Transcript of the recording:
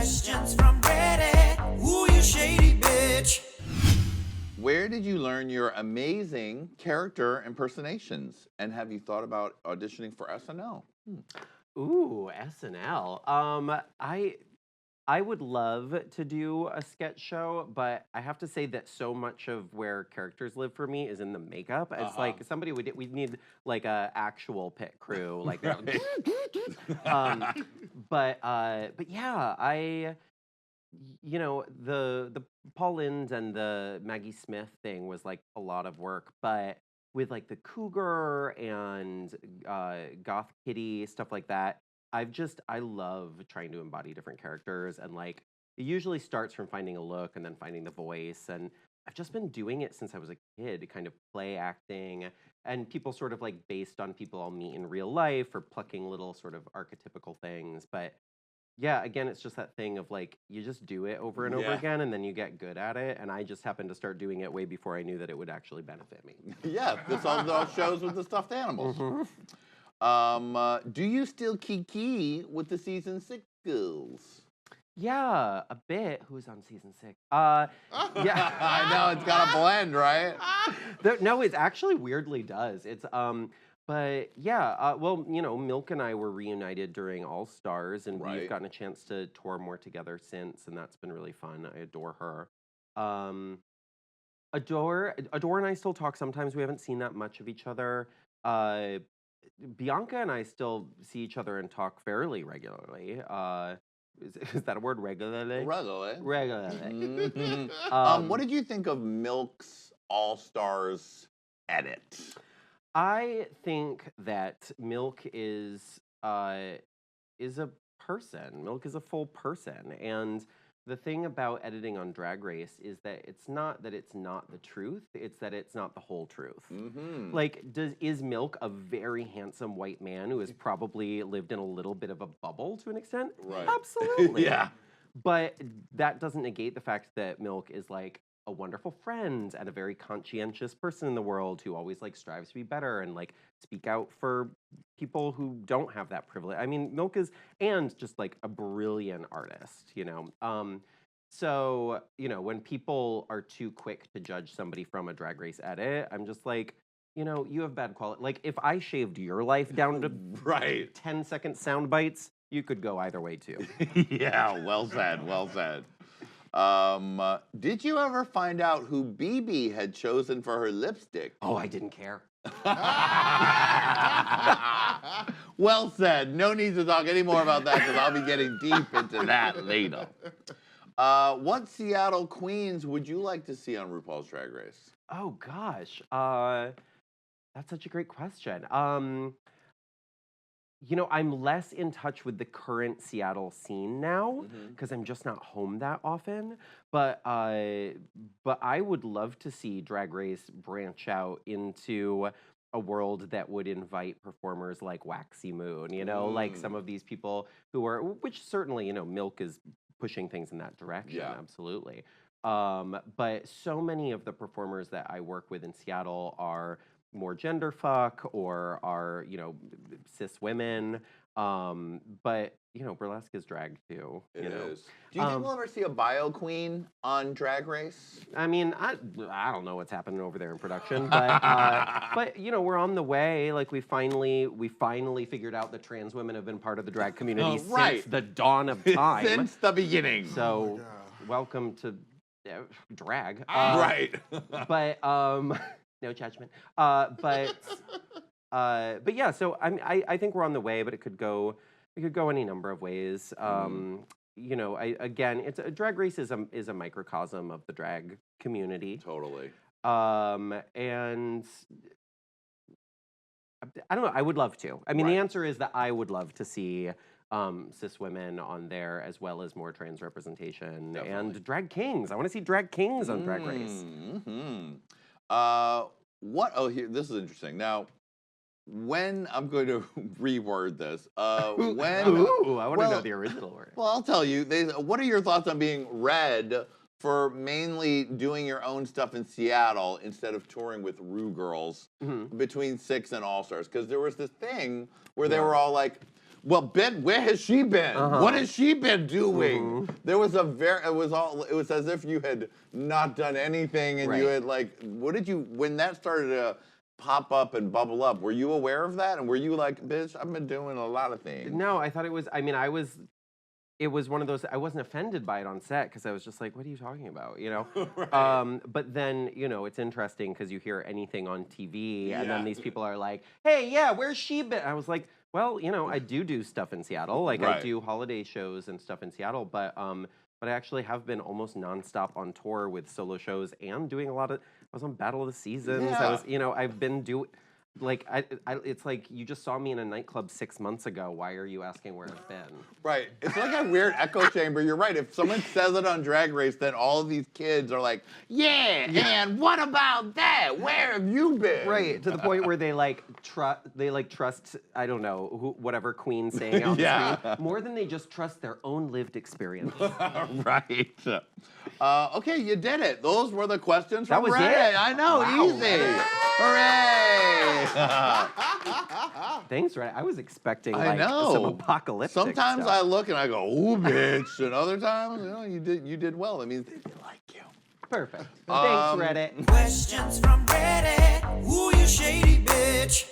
questions from Reddit. Ooh, you shady bitch. Where did you learn your amazing character impersonations? And have you thought about auditioning for SNL? Ooh, SNL. I would love to do a sketch show, but I have to say that so much of where characters live for me is in the makeup. It's like somebody we need like a actual pit crew, like but yeah, you know, the Paul Lynde and the Maggie Smith thing was like a lot of work, but with like the Cougar and Goth Kitty stuff like that, I love trying to embody different characters, and like it usually starts from finding a look and then finding the voice, and I've just been doing it since I was a kid, kind of play acting, and people sort of like based on people I'll meet in real life or plucking little sort of archetypical things, but yeah, again, it's just that thing of like you just do it over and over again, and then you get good at it. And I just happened to start doing it way before I knew that it would actually benefit me. Yeah, this all shows with the stuffed animals. Do you still kiki with the season 6 girls? Yeah, a bit. Who's on season 6? Yeah, Yeah. I know it's got a blend, right? No, it actually weirdly does. But yeah, well, you know, Milk and I were reunited during All Stars, and we've gotten a chance to tour more together since, and that's been really fun. I adore her. Adore and I still talk sometimes. We haven't seen that much of each other. Bianca and I still see each other and talk fairly regularly. Is that a word, regularly? Regularly. What did you think of Milk's All Stars edit? I think that Milk is a person. Milk is a full person, and the thing about editing on Drag Race is that it's not the truth; it's that it's not the whole truth. Like, is Milk a very handsome white man who has probably lived in a little bit of a bubble to an extent? Right. Absolutely. Yeah. But that doesn't negate the fact that Milk is like a wonderful friend and a very conscientious person in the world who always like strives to be better and like speak out for people who don't have that privilege. I mean, Milk is and just like a brilliant artist, you know. So, you know, when people are too quick to judge somebody from a Drag Race edit, I'm just like, you know, you have bad quality. Like if I shaved your life down to 10-second sound bites, you could go either way too. Yeah, well said, well said. Did you ever find out who BB had chosen for her lipstick? Oh, I didn't care. Well said. No need to talk any more about that because I'll be getting deep into that later. What Seattle queens would you like to see on RuPaul's Drag Race? Oh gosh, that's such a great question. You know, I'm less in touch with the current Seattle scene now because I'm just not home that often. But I would love to see Drag Race branch out into a world that would invite performers like Waxy Moon, you know, like some of these people who are, which certainly, you know, Milk is pushing things in that direction, absolutely. But so many of the performers that I work with in Seattle are more gender fuck or are, you know, cis women. But, you know, burlesque is drag too. It you know? is. Do you think we'll ever see a bio queen on Drag Race? I mean, I don't know what's happening over there in production, but but you know, we're on the way. Like we finally figured out that trans women have been part of the drag community since the dawn of time. Since the beginning. So welcome to drag. Right. But no judgment. But yeah, so I think we're on the way, but it could go any number of ways. You know, again, Drag Race is a microcosm of the drag community. Totally. And I don't know. I would love to. I mean, the answer is that I would love to see cis women on there as well as more trans representation and drag kings. I want to see drag kings on Drag Race. Here, this is interesting. Now, when I'm going to reword this, I want to know the original word. Well, I'll tell you. What are your thoughts on being read for mainly doing your own stuff in Seattle instead of touring with Rue Girls between 6 and All Stars? Because there was this thing where they were all like, Well, Ben, where has she been? What has she been doing? There was it was as if you had not done anything and you had when that started to pop up and bubble up, were you aware of that? And were you like, bitch, I've been doing a lot of things? No, I thought it was, it was one of those, I wasn't offended by it on set because I was just like, what are you talking about, you know? Right. But then, you know, it's interesting because you hear anything on TV and then these people are like, hey, yeah, where's she been? I was like, well, you know, I do stuff in Seattle. Like I do holiday shows and stuff in Seattle, but I actually have been almost nonstop on tour with solo shows and doing a lot of, I was on Battle of the Seasons. I was, you know, I've been doing, like, it's like you just saw me in a nightclub 6 months ago. Why are you asking where I've been? Right. It's like a weird echo chamber. You're right. If someone says it on Drag Race, then all of these kids are like, yeah, and what about that? Where have you been? Right, to the point where they trust, I don't know, whatever Qween's saying on the screen, more than they just trust their own lived experience. Right. Okay, you did it. Those were the questions That from was Reddit. it? I know, Wow. easy. Hooray! Thanks, right? I was expecting I like know. some apocalyptic Sometimes stuff. I look and I go, ooh, bitch. And other times, you know, you did well. That means they like you. Perfect. Thanks, Reddit. Questions from Reddit. Ooh, you shady bitch.